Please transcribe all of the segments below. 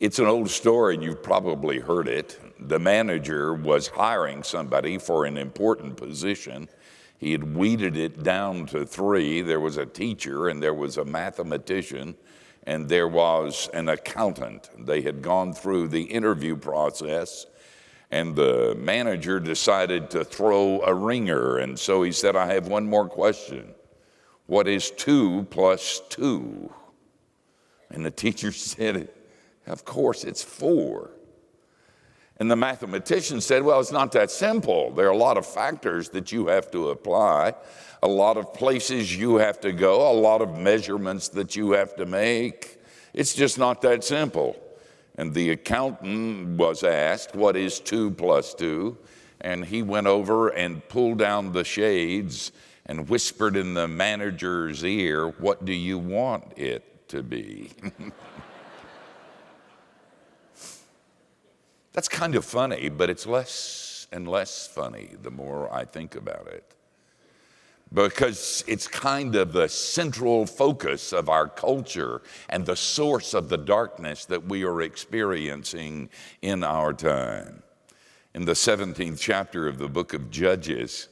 It's an old story, and you've probably heard it. The manager was hiring somebody for an important position. He had weeded it down to three. There was a teacher, and there was a mathematician, and there was an accountant. They had gone through the interview process, and the manager decided to throw a ringer. And so he said, I have one more question. What is 2 plus 2? And the teacher said, of course, it's 4. And the mathematician said, well, it's not that simple. There are a lot of factors that you have to apply, a lot of places you have to go, a lot of measurements that you have to make. It's just not that simple. And the accountant was asked, what is 2 plus 2? And he went over and pulled down the shades and whispered in the manager's ear, what do you want it to be? That's kind of funny, but it's less and less funny the more I think about it. Because it's kind of the central focus of our culture and the source of the darkness that we are experiencing in our time. In the 17th chapter of the book of Judges,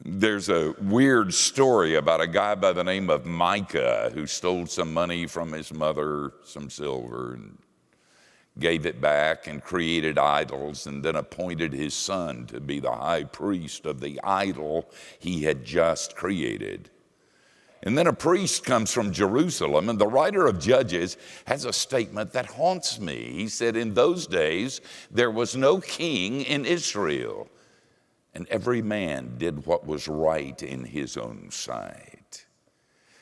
there's a weird story about a guy by the name of Micah who stole some money from his mother, some silver, and gave it back and created idols, and then appointed his son to be the high priest of the idol he had just created. And then a priest comes from Jerusalem, and the writer of Judges has a statement that haunts me. He said, in those days, there was no king in Israel, and every man did what was right in his own sight.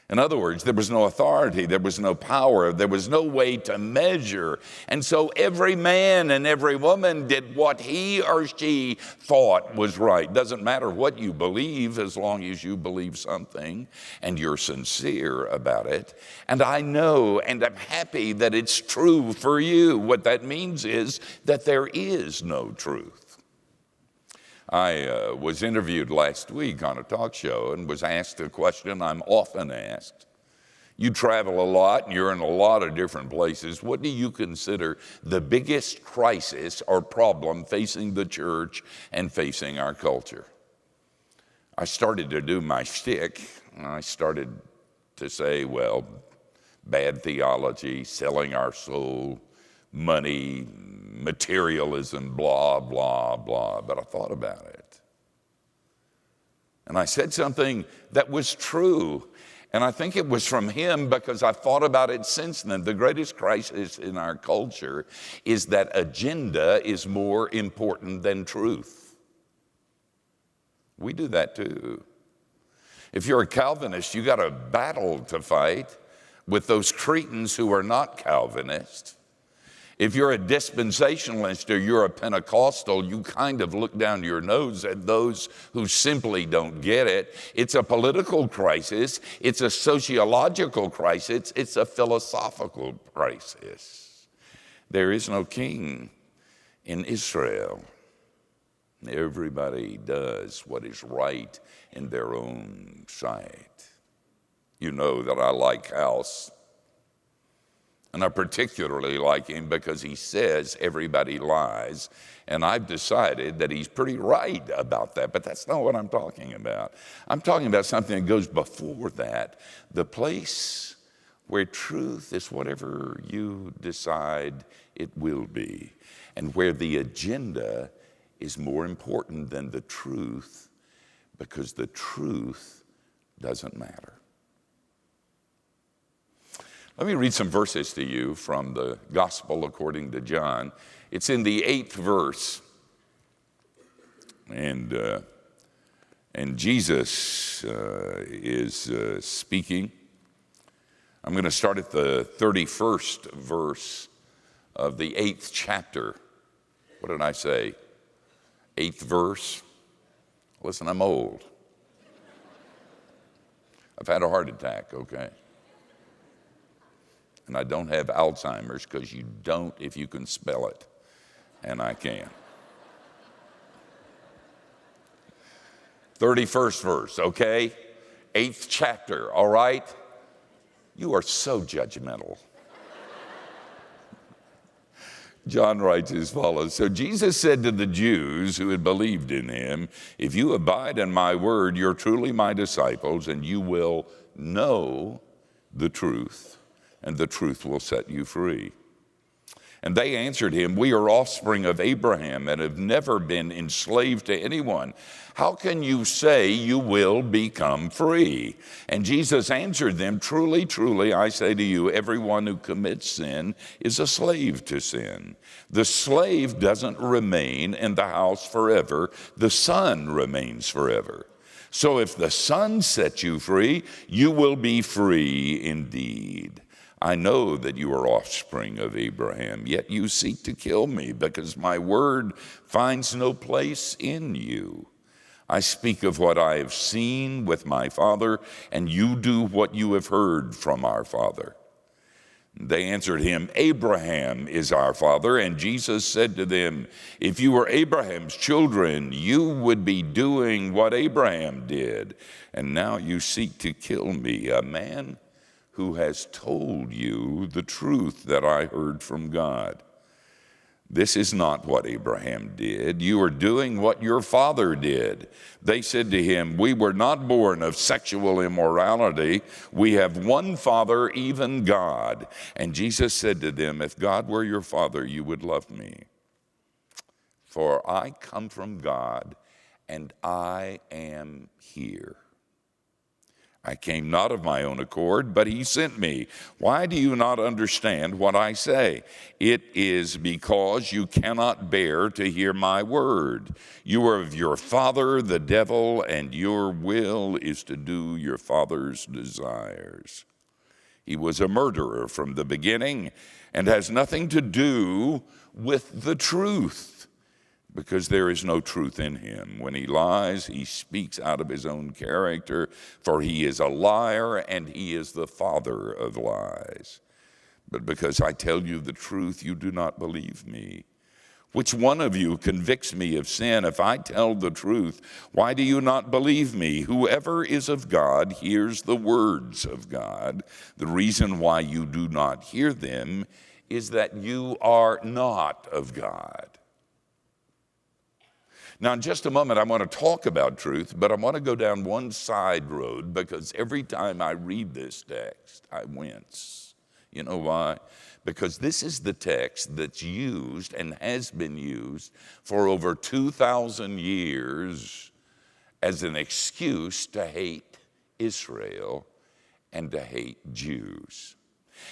In other words, there was no authority, there was no power, there was no way to measure. And so every man and every woman did what he or she thought was right. Doesn't matter what you believe, as long as you believe something and you're sincere about it. And I know and I'm happy that it's true for you. What that means is that there is no truth. I was interviewed last week on a talk show and was asked a question I'm often asked. You travel a lot and you're in a lot of different places. What do you consider the biggest crisis or problem facing the church and facing our culture? I started to do my shtick. I started to say, well, bad theology, selling our soul, money, materialism, blah, blah, blah. But I thought about it. And I said something that was true. And I think it was from him because I've thought about it since then. The greatest crisis in our culture is that agenda is more important than truth. We do that too. If you're a Calvinist, you got a battle to fight with those Cretans who are not Calvinists. If you're a dispensationalist or you're a Pentecostal, you kind of look down your nose at those who simply don't get it. It's a political crisis. It's a sociological crisis. It's a philosophical crisis. There is no king in Israel. Everybody does what is right in their own sight. You know that I like House. And I particularly like him because he says everybody lies. And I've decided that he's pretty right about that, but that's not what I'm talking about. I'm talking about something that goes before that. The place where truth is whatever you decide it will be, and where the agenda is more important than the truth, because the truth doesn't matter. Let me read some verses to you from the Gospel according to John. It's in the 8th verse. And Jesus is speaking. I'm going to start at the 31st verse of the 8th chapter. What did I say? 8th verse? Listen, I'm old. I've had a heart attack, okay? And I don't have Alzheimer's because you don't if you can spell it, and I can. 31st verse, okay? 8th chapter, all right? You are so judgmental. John writes as follows. So Jesus said to the Jews who had believed in him, if you abide in my word, you're truly my disciples, and you will know the truth, and the truth will set you free. And they answered him, we are offspring of Abraham and have never been enslaved to anyone. How can you say you will become free? And Jesus answered them, truly, truly, I say to you, everyone who commits sin is a slave to sin. The slave doesn't remain in the house forever. The son remains forever. So if the Son sets you free, you will be free indeed. I know that you are offspring of Abraham, yet you seek to kill me because my word finds no place in you. I speak of what I have seen with my father, and you do what you have heard from our father. They answered him, Abraham is our father. And Jesus said to them, if you were Abraham's children, you would be doing what Abraham did. And now you seek to kill me, a man who has told you the truth that I heard from God. This is not what Abraham did. You are doing what your father did. They said to him, we were not born of sexual immorality. We have one Father, even God. And Jesus said to them, if God were your father, you would love me. For I come from God, and I am here. I came not of my own accord, but he sent me. Why do you not understand what I say? It is because you cannot bear to hear my word. You are of your father, the devil, and your will is to do your father's desires. He was a murderer from the beginning and has nothing to do with the truth, because there is no truth in him. When he lies, he speaks out of his own character, for he is a liar and he is the father of lies. But because I tell you the truth, you do not believe me. Which one of you convicts me of sin? If I tell the truth, why do you not believe me? Whoever is of God hears the words of God. The reason why you do not hear them is that you are not of God. Now, in just a moment, I want to talk about truth, but I want to go down one side road because every time I read this text, I wince. You know why? Because this is the text that's used and has been used for over 2,000 years as an excuse to hate Israel and to hate Jews.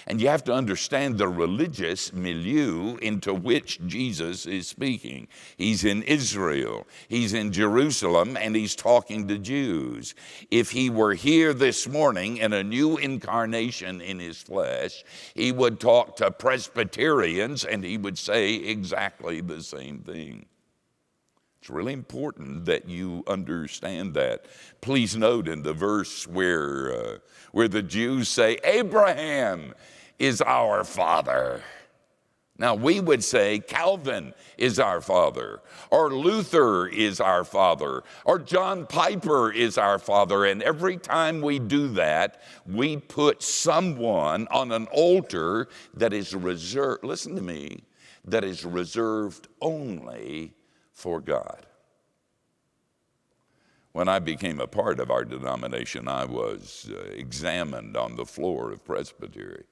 And you have to understand the religious milieu into which Jesus is speaking. He's in Israel, he's in Jerusalem, and he's talking to Jews. If he were here this morning in a new incarnation in his flesh, he would talk to Presbyterians and he would say exactly the same thing. It's really important that you understand that. Please note in the verse where the Jews say, Abraham is our father. Now we would say Calvin is our father, or Luther is our father, or John Piper is our father. And every time we do that, we put someone on an altar that is reserved, listen to me, that is reserved only for God. When I became a part of our denomination, I was examined on the floor of Presbytery.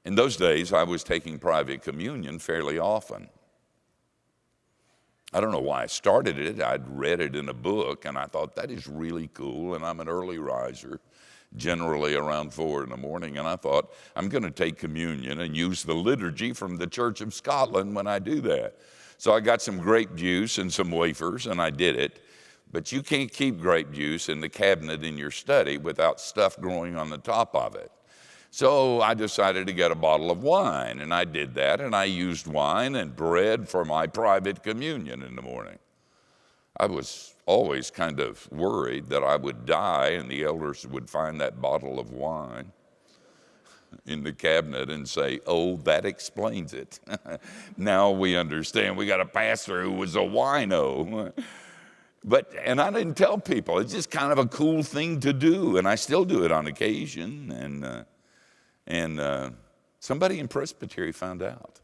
In those days, I was taking private communion fairly often. I don't know why I started it. I'd read it in a book, and I thought, that is really cool, and I'm an early riser, generally around 4 in the morning, and I thought, I'm going to take communion and use the liturgy from the Church of Scotland when I do that. So I got some grape juice and some wafers, and I did it. But you can't keep grape juice in the cabinet in your study without stuff growing on the top of it. So I decided to get a bottle of wine, and I did that, and I used wine and bread for my private communion in the morning. I was always kind of worried that I would die and the elders would find that bottle of wine in the cabinet and say, oh, that explains it. Now we understand we got a pastor who was a wino. And I didn't tell people. It's just kind of a cool thing to do, and I still do it on occasion. And somebody in Presbytery found out.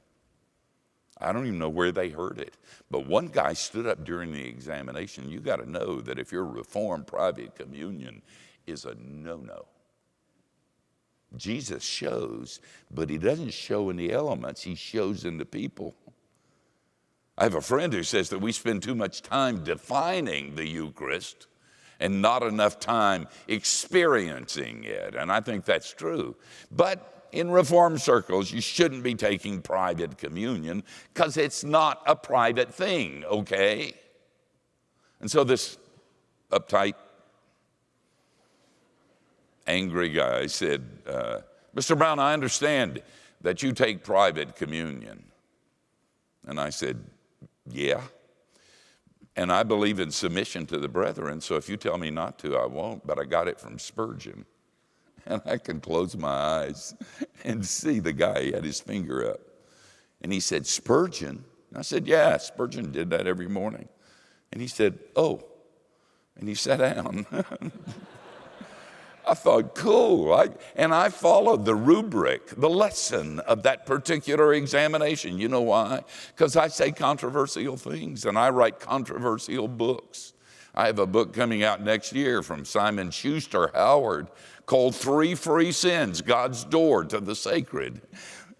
I don't even know where they heard it. But one guy stood up during the examination. You got to know that if you're Reformed, private communion is a no-no. Jesus shows, but he doesn't show in the elements. He shows in the people. I have a friend who says that we spend too much time defining the Eucharist and not enough time experiencing it. And I think that's true. But in Reformed circles, you shouldn't be taking private communion because it's not a private thing, okay? And so this uptight, angry guy said, Mr. Brown, I understand that you take private communion. And I said, yeah. And I believe in submission to the brethren, so if you tell me not to, I won't. But I got it from Spurgeon. And I can close my eyes and see the guy. He had his finger up. And he said, Spurgeon? And I said, yeah, Spurgeon did that every morning. And he said, oh. And he sat down. I thought, cool. I followed the rubric, the lesson of that particular examination. You know why? Because I say controversial things and I write controversial books. I have a book coming out next year from Simon Schuster Howard called 3 Free Sins, God's Door to the Sacred.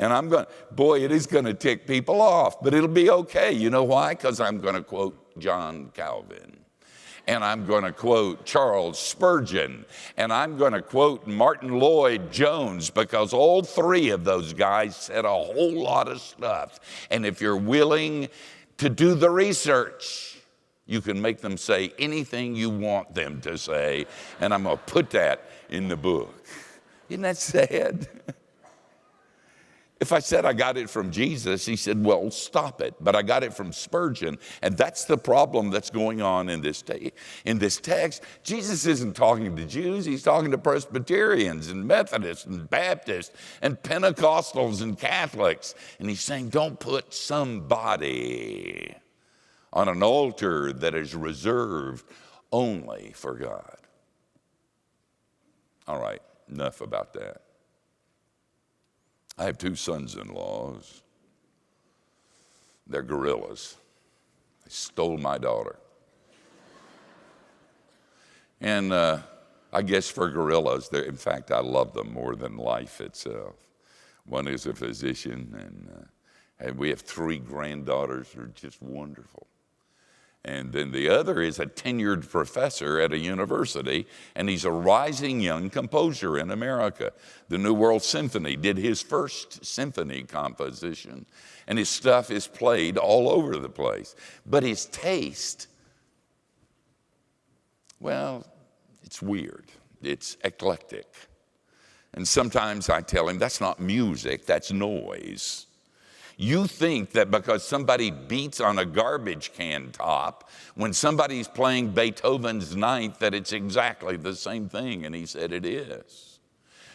And it is going to tick people off, but it'll be okay. You know why? Because I'm going to quote John Calvin. And I'm going to quote Charles Spurgeon. And I'm going to quote Martin Lloyd-Jones, because all three of those guys said a whole lot of stuff. And if you're willing to do the research, you can make them say anything you want them to say. And I'm going to put that in the book. Isn't that sad? If I said I got it from Jesus, he said, well, stop it. But I got it from Spurgeon. And that's the problem that's going on in this text. Jesus isn't talking to Jews. He's talking to Presbyterians and Methodists and Baptists and Pentecostals and Catholics. And he's saying, don't put somebody on an altar that is reserved only for God. All right, enough about that. I have 2 sons-in-laws. They're gorillas. They stole my daughter. And I guess for gorillas, in fact, I love them more than life itself. One is a physician, and we have 3 granddaughters who are just wonderful. And then the other is a tenured professor at a university, and he's a rising young composer in America. The New World Symphony did his first symphony composition, and his stuff is played all over the place. But his taste, well, it's weird. It's eclectic. And sometimes I tell him, that's not music, that's noise. You think that because somebody beats on a garbage can top, when somebody's playing Beethoven's Ninth, that it's exactly the same thing. And he said it is.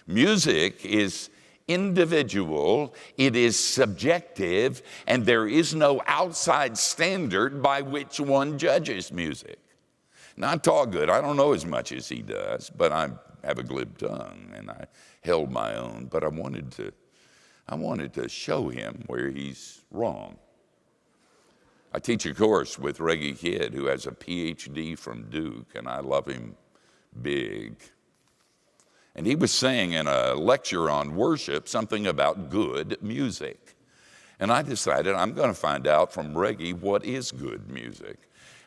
Music is individual, it is subjective, and there is no outside standard by which one judges music. Now, I talk good. I don't know as much as he does, but I have a glib tongue, and I held my own. But I wanted to show him where he's wrong. I teach a course with Reggie Kidd, who has a PhD from Duke, and I love him big. And he was saying in a lecture on worship something about good music. And I decided I'm going to find out from Reggie what is good music.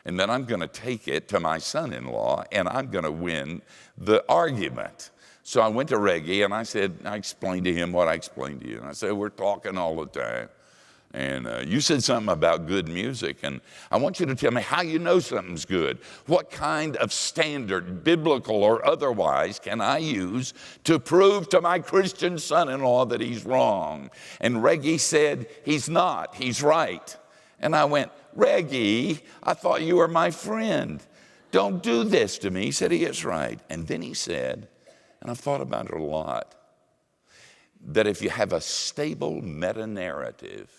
And then I'm going to take it to my son-in-law, and I'm going to win the argument. So I went to Reggie, and I explained to him what I explained to you. And I said, we're talking all the time. And you said something about good music, and I want you to tell me how you know something's good. What kind of standard, biblical or otherwise, can I use to prove to my Christian son-in-law that he's wrong? And Reggie said, he's not, he's right. And I went, Reggie, I thought you were my friend. Don't do this to me. He said, he is right. And then he said, and I've thought about it a lot, that if you have a stable meta-narrative,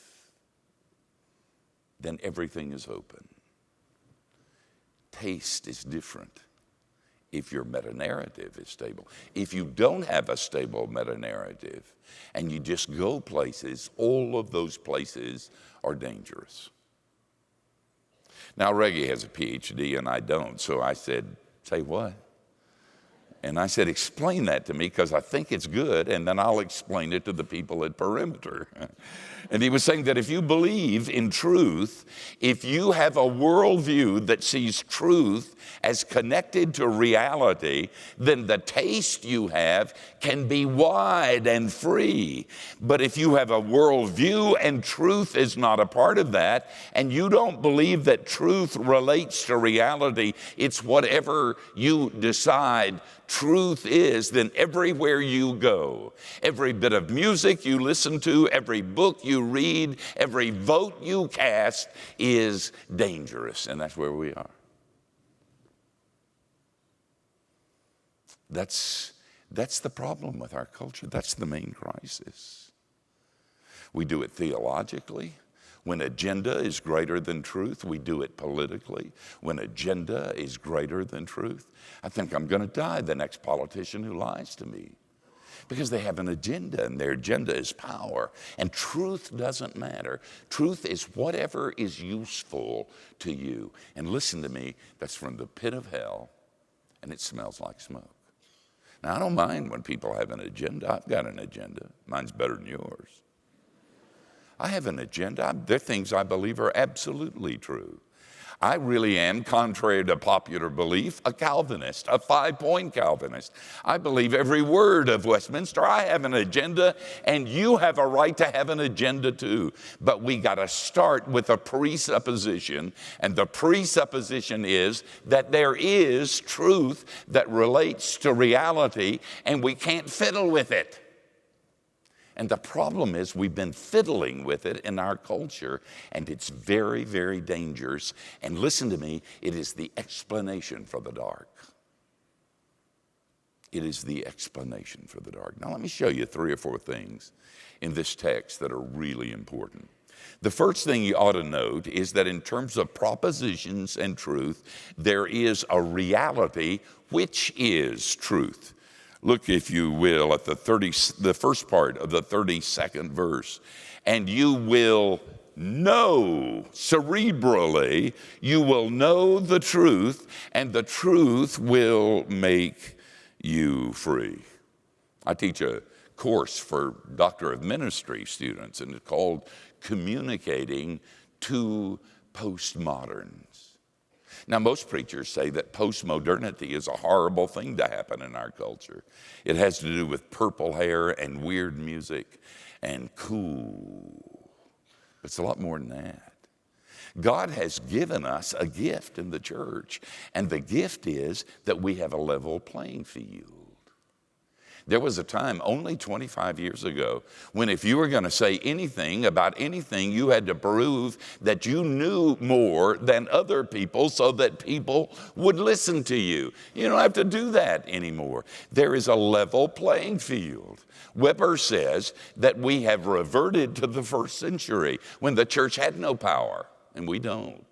then everything is open. Taste is different. if your meta-narrative is stable. If you don't have a stable meta-narrative and you just go places, all of those places are dangerous. Now, Reggie has a PhD and I don't, so I said, say what? And I said, explain that to me because I think it's good, and then I'll explain it to the people at Perimeter. And he was saying that if you believe in truth, if you have a worldview that sees truth as connected to reality, then the taste you have can be wide and free. But if you have a worldview and truth is not a part of that, and you don't believe that truth relates to reality, it's whatever you decide truth is, then everywhere you go, every bit of music you listen to, every book you read, every vote you cast is dangerous. And that's where we are. That's the problem with our culture. That's the main crisis. We do it theologically. When agenda is greater than truth, we do it politically. When agenda is greater than truth, I think I'm going to die the next politician who lies to me, because they have an agenda, and their agenda is power. And truth doesn't matter. Truth is whatever is useful to you. And listen to me, that's from the pit of hell, and it smells like smoke. Now, I don't mind when people have an agenda. I've got an agenda. Mine's better than yours. I have an agenda. There are things I believe are absolutely true. I really am, contrary to popular belief, a Calvinist, a 5-point Calvinist. I believe every word of Westminster. I have an agenda, and you have a right to have an agenda too. But we got to start with a presupposition, and the presupposition is that there is truth that relates to reality, and we can't fiddle with it. And the problem is we've been fiddling with it in our culture, and it's very, very dangerous. And listen to me, it is the explanation for the dark. It is the explanation for the dark. Now let me show you 3 or 4 things in this text that are really important. The first thing you ought to note is that in terms of propositions and truth, there is a reality which is truth. Look, if you will, at the first part of the 32nd verse. And you will know, cerebrally, you will know the truth, and the truth will make you free. I teach a course for Doctor of Ministry students, and it's called Communicating to Postmoderns. Now, most preachers say that postmodernity is a horrible thing to happen in our culture. It has to do with purple hair and weird music and cool. But it's a lot more than that. God has given us a gift in the church, and the gift is that we have a level playing field. There was a time only 25 years ago when if you were going to say anything about anything, you had to prove that you knew more than other people so that people would listen to you. You don't have to do that anymore. There is a level playing field. Weber says that we have reverted to the first century when the church had no power, and we don't.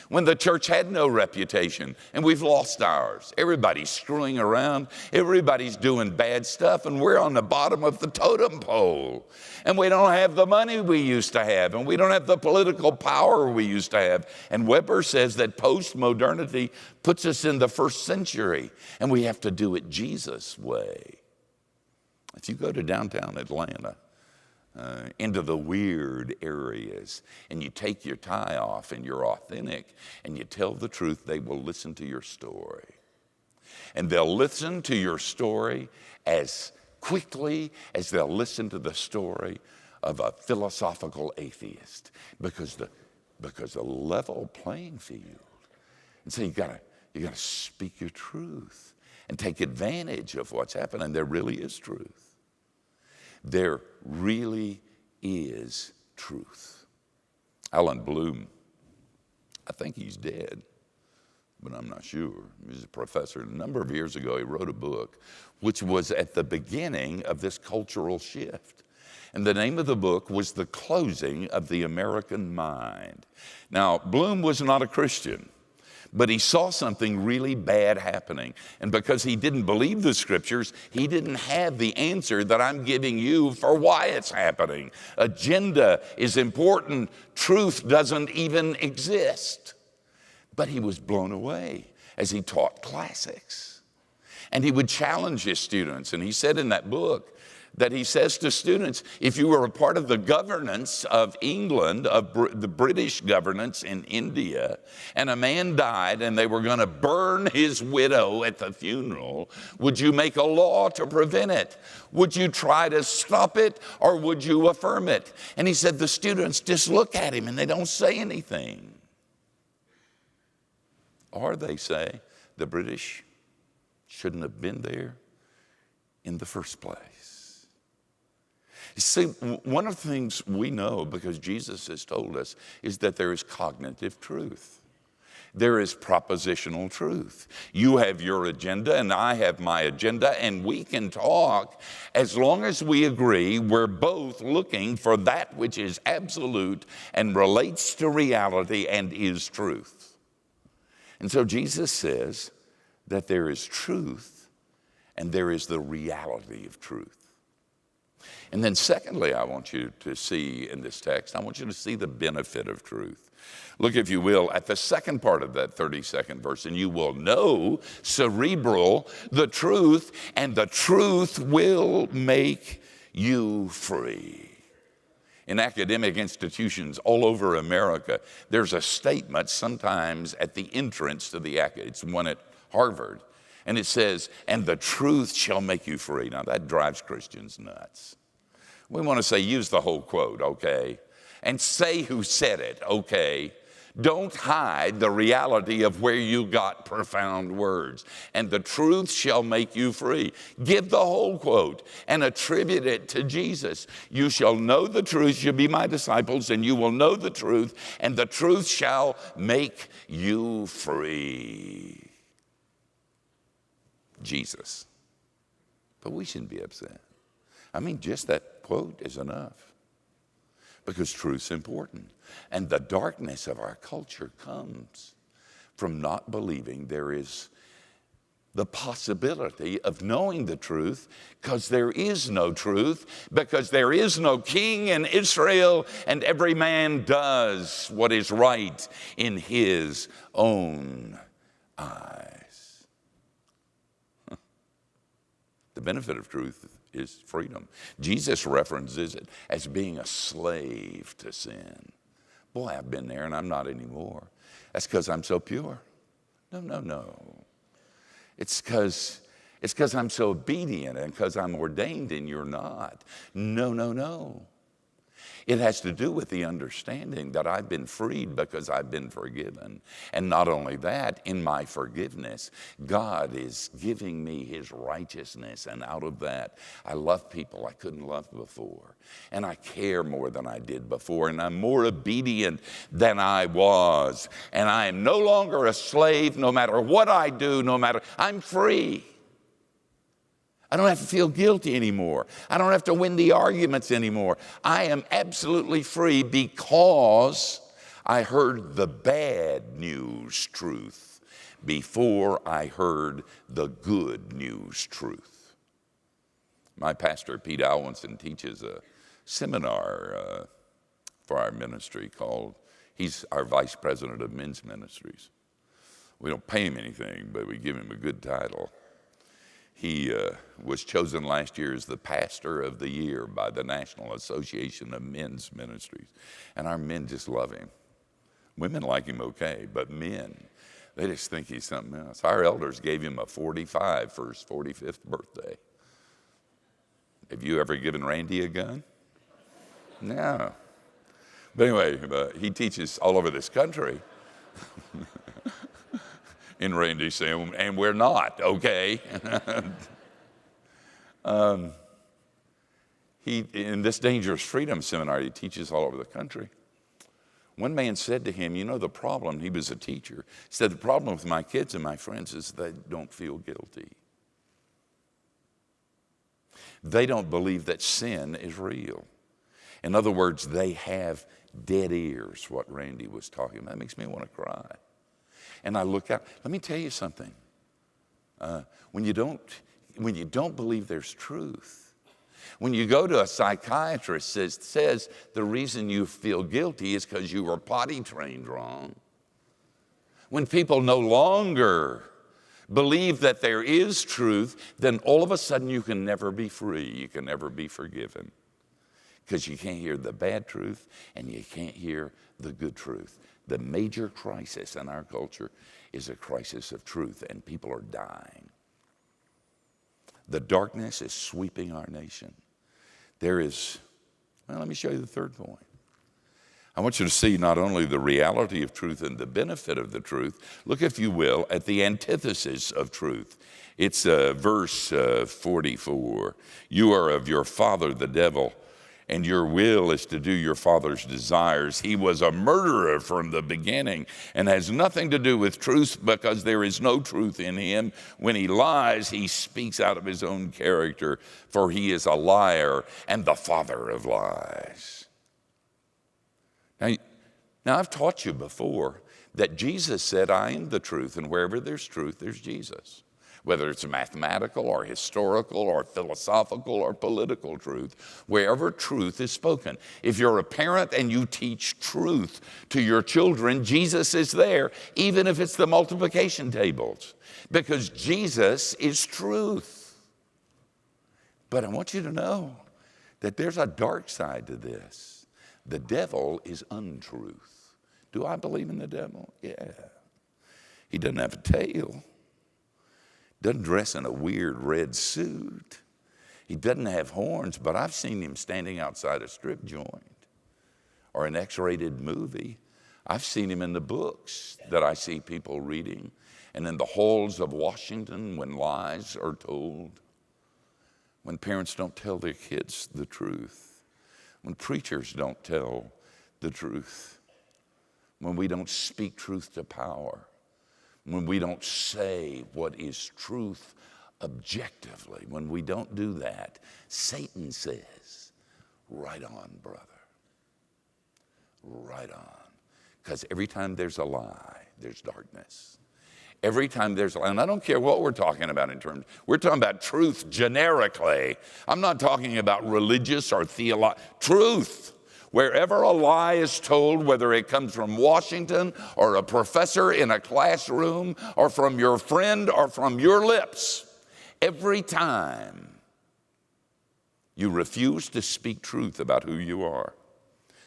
When the church had no reputation, and we've lost ours. Everybody's screwing around. Everybody's doing bad stuff, and we're on the bottom of the totem pole. And we don't have the money we used to have, and we don't have the political power we used to have. And Weber says that postmodernity puts us in the first century, and we have to do it Jesus' way. If you go to downtown Atlanta, into the weird areas, and you take your tie off and you're authentic and you tell the truth, they will listen to your story. And they'll listen to your story as quickly as they'll listen to the story of a philosophical atheist, because the level playing field. And so you gotta speak your truth and take advantage of what's happening. There really is truth. There really is truth. Alan Bloom, I think he's dead, but I'm not sure. He was a professor. A number of years ago, he wrote a book which was at the beginning of this cultural shift. And the name of the book was The Closing of the American Mind. Now, Bloom was not a Christian, But he saw something really bad happening. And because he didn't believe the scriptures, he didn't have the answer that I'm giving you for why it's happening. Agenda is important. Truth doesn't even exist. But he was blown away as he taught classics. And he would challenge his students. And he said in that book that he says to students, if you were a part of the governance of England, of the British governance in India, and a man died and they were going to burn his widow at the funeral, would you make a law to prevent it? Would you try to stop it, or would you affirm it? And he said the students just look at him and they don't say anything. Or they say the British shouldn't have been there in the first place. You see, one of the things we know, because Jesus has told us, is that there is cognitive truth. There is propositional truth. You have your agenda and I have my agenda, and we can talk as long as we agree we're both looking for that which is absolute and relates to reality and is truth. And so Jesus says that there is truth and there is the reality of truth. And then secondly, I want you to see in this text, I want you to see the benefit of truth. Look, if you will, at the second part of that 32nd verse, and you will know, cerebral, the truth, and the truth will make you free. In academic institutions all over America, there's a statement sometimes at the entrance to it's one at Harvard, and it says, and the truth shall make you free. Now that drives Christians nuts. We want to say, use the whole quote, okay? And say who said it, okay? Don't hide the reality of where you got profound words. And the truth shall make you free. Give the whole quote and attribute it to Jesus. You shall know the truth, you'll be my disciples, and you will know the truth, and the truth shall make you free. Jesus. But we shouldn't be upset. I mean, just that quote is enough, because truth's important. And the darkness of our culture comes from not believing there is the possibility of knowing the truth, because there is no truth, because there is no king in Israel, and every man does what is right in his own eyes. The benefit of truth is freedom. Jesus references it as being a slave to sin. Boy, I've been there and I'm not anymore. That's because I'm so pure. No. It's because I'm so obedient and because I'm ordained and you're not. No. It has to do with the understanding that I've been freed because I've been forgiven. And not only that, in my forgiveness, God is giving me his righteousness. And out of that, I love people I couldn't love before. And I care more than I did before. And I'm more obedient than I was. And I am no longer a slave, no matter what I do, I'm free. I don't have to feel guilty anymore. I don't have to win the arguments anymore. I am absolutely free because I heard the bad news truth before I heard the good news truth. My pastor, Pete Alwinson, teaches a seminar for our ministry he's our vice president of men's ministries. We don't pay him anything, but we give him a good title. He was chosen last year as the pastor of the year by the National Association of Men's Ministries. And our men just love him. Women like him okay, but men, they just think he's something else. Our elders gave him a 45 for his 45th birthday. Have you ever given Randy a gun? No. But anyway, he teaches all over this country. In Randy's saying, and we're not, okay? In this Dangerous Freedom seminar, he teaches all over the country. One man said to him, the problem, he was a teacher, said, the problem with my kids and my friends is they don't feel guilty. They don't believe that sin is real. In other words, they have dead ears, what Randy was talking about. That makes me want to cry. and I look out. Let me tell you something. When you don't believe there's truth, when you go to a psychiatrist that says the reason you feel guilty is because you were potty trained wrong, when people no longer believe that there is truth, then all of a sudden you can never be free. You can never be forgiven because you can't hear the bad truth and you can't hear the good truth. The major crisis in our culture is a crisis of truth, and people are dying. The darkness is sweeping our nation. Let me show you the third point. I want you to see not only the reality of truth and the benefit of the truth, look, if you will, at the antithesis of truth. It's verse 44. You are of your father, the devil, and your will is to do your father's desires. He was a murderer from the beginning and has nothing to do with truth because there is no truth in him. When he lies, he speaks out of his own character, for he is a liar and the father of lies. Now I've taught you before that Jesus said, I am the truth, and wherever there's truth, there's Jesus. Whether it's mathematical or historical or philosophical or political truth, wherever truth is spoken. If you're a parent and you teach truth to your children, Jesus is there, even if it's the multiplication tables, because Jesus is truth. But I want you to know that there's a dark side to this. The devil is untruth. Do I believe in the devil? Yeah. He doesn't have a tail. Doesn't dress in a weird red suit. He doesn't have horns, but I've seen him standing outside a strip joint or an X-rated movie. I've seen him in the books that I see people reading and in the halls of Washington when lies are told, when parents don't tell their kids the truth, when preachers don't tell the truth, when we don't speak truth to power, when we don't say what is truth objectively, when we don't do that, Satan says, right on, brother. Right on. Because every time there's a lie, there's darkness. Every time there's a lie, and I don't care what we're talking about we're talking about truth generically. I'm not talking about religious or theological, truth. Wherever a lie is told, whether it comes from Washington or a professor in a classroom or from your friend or from your lips, every time you refuse to speak truth about who you are,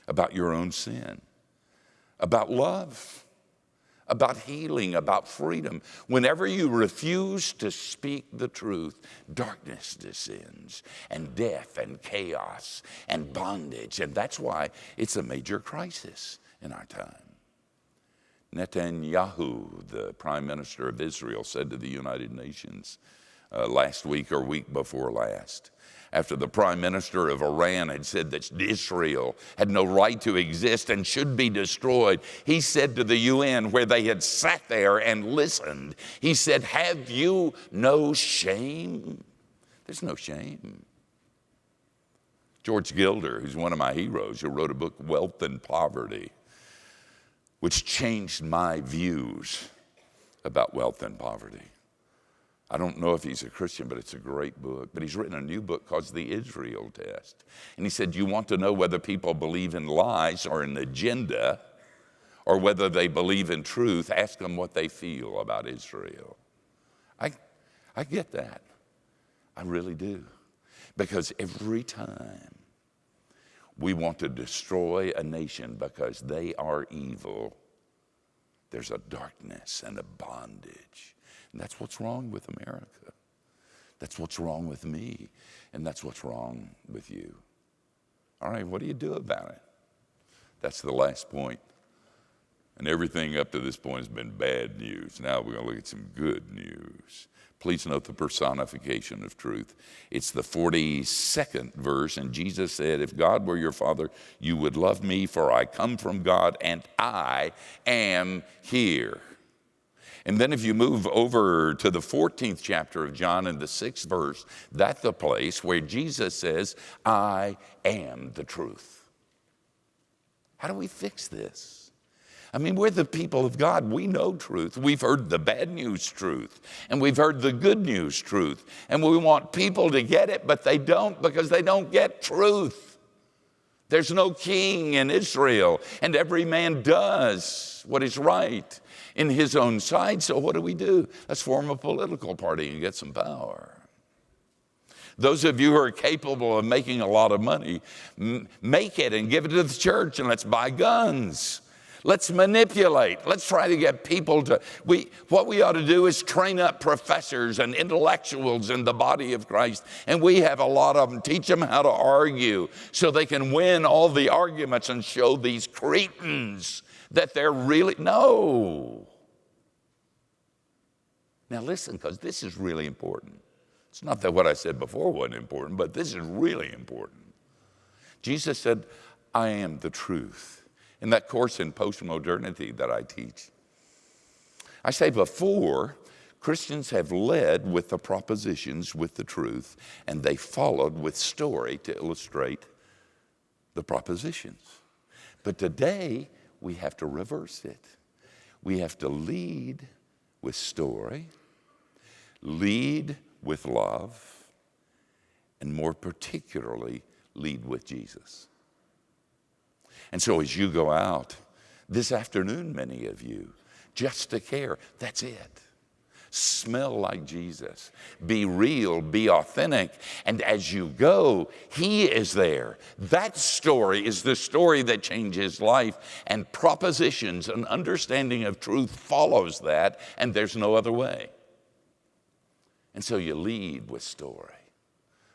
about your own sin, about love, about healing, about freedom. Whenever you refuse to speak the truth, darkness descends, and death and chaos and bondage. And that's why it's a major crisis in our time. Netanyahu, the prime minister of Israel, said to the United Nations last week or week before last, after the prime minister of Iran had said that Israel had no right to exist and should be destroyed, he said to the UN, where they had sat there and listened, he said, have you no shame? There's no shame. George Gilder, who's one of my heroes, who wrote a book, Wealth and Poverty, which changed my views about wealth and poverty. I don't know if he's a Christian, but it's a great book. But he's written a new book called The Israel Test. And he said, you want to know whether people believe in lies or an agenda, or whether they believe in truth, ask them what they feel about Israel. I get that. I really do. Because every time we want to destroy a nation because they are evil, there's a darkness and a bondage. And that's what's wrong with America. That's what's wrong with me. And that's what's wrong with you. All right, what do you do about it? That's the last point. And everything up to this point has been bad news. Now we're going to look at some good news. Please note the personification of truth. It's the 42nd verse, and Jesus said, if God were your father, you would love me, for I come from God, and I am here. And then if you move over to the 14th chapter of John in the 6th verse, that's the place where Jesus says, I am the truth. How do we fix this? I mean, we're the people of God. We know truth. We've heard the bad news truth, and we've heard the good news truth. And we want people to get it, but they don't, because they don't get truth. There's no king in Israel, and every man does what is right in his own sight. So what do? Let's form a political party and get some power. Those of you who are capable of making a lot of money, make it and give it to the church, and let's buy guns. Let's manipulate. Let's try to get people to, what we ought to do is train up professors and intellectuals in the body of Christ. And we have a lot of them. Teach them how to argue so they can win all the arguments and show these cretins that they're really, no. Now listen, because this is really important. It's not that what I said before wasn't important, but this is really important. Jesus said, I am the truth. In that course in postmodernity that I teach, I say before, Christians have led with the propositions, with the truth, and they followed with story to illustrate the propositions. But today, we have to reverse it. We have to lead with story, lead with love, and more particularly, lead with Jesus. And so as you go out this afternoon, many of you, just to care, that's it. Smell like Jesus. Be real, be authentic. And as you go, he is there. That story is the story that changes life. And propositions, an understanding of truth follows that, and there's no other way. And so you lead with story.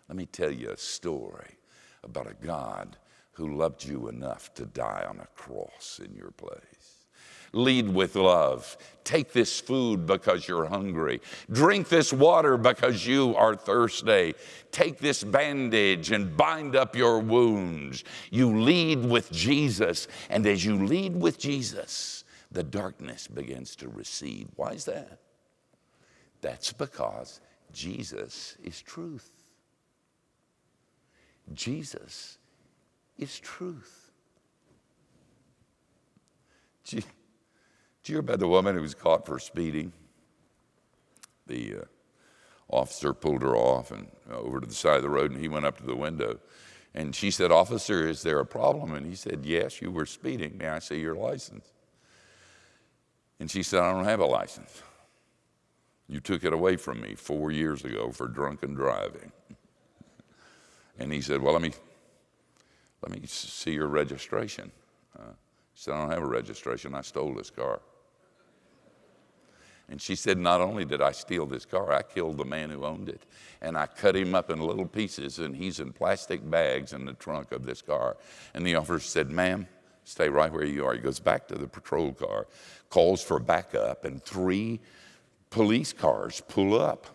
Let me tell you a story about a God who loved you enough to die on a cross in your place. Lead with love. Take this food because you're hungry. Drink this water because you are thirsty. Take this bandage and bind up your wounds. You lead with Jesus, and as you lead with Jesus, the darkness begins to recede. Why is that? That's because Jesus is truth. Jesus is truth. Did you hear about the woman who was caught for speeding? The officer pulled her off and over to the side of the road, and he went up to the window. And she said, "Officer, is there a problem?" And he said, "Yes, you were speeding. May I see your license?" And she said, "I don't have a license. You took it away from me 4 years ago for drunken driving." And he said, "Well, let me see your registration." She said, "I don't have a registration. I stole this car." And she said, "Not only did I steal this car, I killed the man who owned it. And I cut him up in little pieces, and he's in plastic bags in the trunk of this car." And the officer said, "Ma'am, stay right where you are." He goes back to the patrol car, calls for backup, and 3 police cars pull up.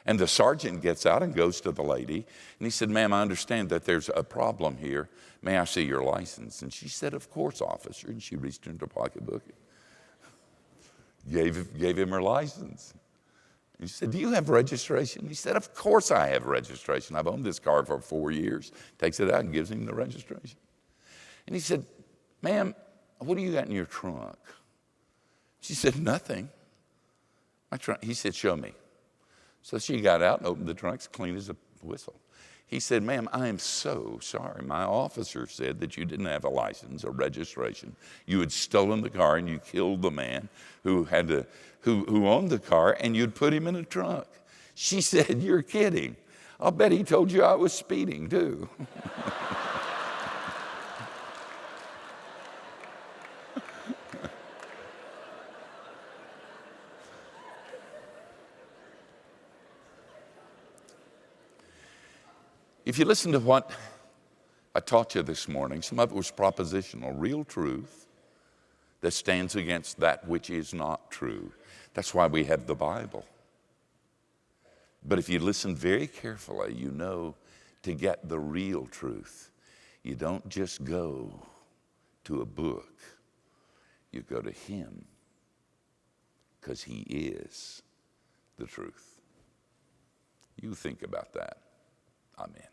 And the sergeant gets out and goes to the lady, and he said, "Ma'am, I understand that there's a problem here. May I see your license?" And she said, "Of course, officer." And she reached into her pocketbook and gave him her license. And she said, "Do you have registration?" He said, "Of course I have registration. I've owned this car for 4 years." Takes it out and gives him the registration. And he said, "Ma'am, what do you got in your trunk?" She said, "Nothing. My trunk." He said, "Show me." So she got out and opened the trunk, as clean as a whistle. He said, "Ma'am, I am so sorry. My officer said that you didn't have a license or registration. You had stolen the car and you killed the man who owned the car, and you'd put him in a trunk." She said, "You're kidding. I'll bet he told you I was speeding too." If you listen to what I taught you this morning, some of it was propositional, real truth that stands against that which is not true. That's why we have the Bible. But if you listen very carefully, you know to get the real truth, you don't just go to a book, you go to him, because he is the truth. You think about that. Amen.